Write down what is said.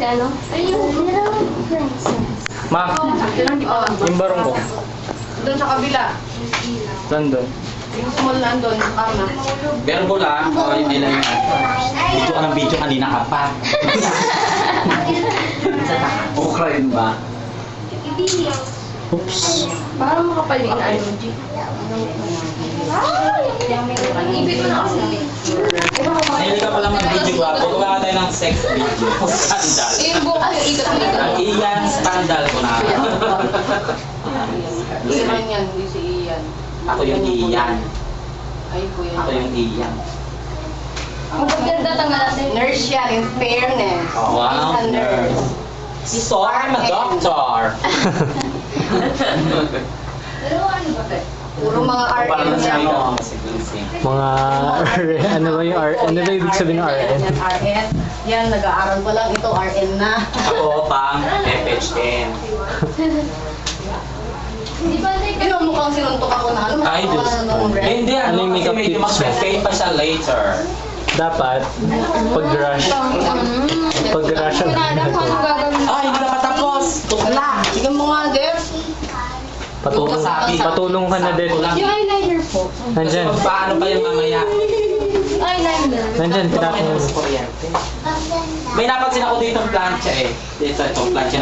Si ano? Ayun. Ma, yung barong ko. Doon sa kabila. Nandun. Yung small na doon, kama. Meron ko lang, o hindi lang yan. Video ka ng video kanina ka pa. Okra yun ba? Oops. Parang makapal yung ano, G. Ibig mo na kasi. Mahilig ka pala mag-video ba? Pagawa tayo ng sex video. Scandal. Yung buhok ko yung ikot na Ang Ian, scandal ko na. Iyan yan, hindi si Ian. Ako yung Ian. Ay po yan. Ako yung Ian. Ang pagganda tanggal natin. Nurse yan, in fairness. Wow, He's a nurse. So, I'm a doctor. Pero ano ba ito? Puro mga Parang RN sa yan. ano, sequencing. Mga RN. Ano ba yung RN? Ano ba ibig sabihin ng RN? Yan, RN. Yan, nag-aaral pa lang. Ito, RN na. Ako, pang FHN. Di ba like, Pero mukhang sinuntok ako na ano. Ay, Diyos ko. Hindi, Ano yung kasi makeup medyo tips mo? mag-fade pa siya later. Dapat, pag-rush. Pag-rush ang Alam ko ano gagawin. Ay, hindi na patapos. Tukla. Sige mo nga, Jeff. Patulong ka na din. Yung eyeliner po. Nandyan. So, paano ba yung mamaya? Eyeliner. Nandyan, tinatong mo. Kuryente. May napansin ako dito ng plancha eh. Dito, itong plancha na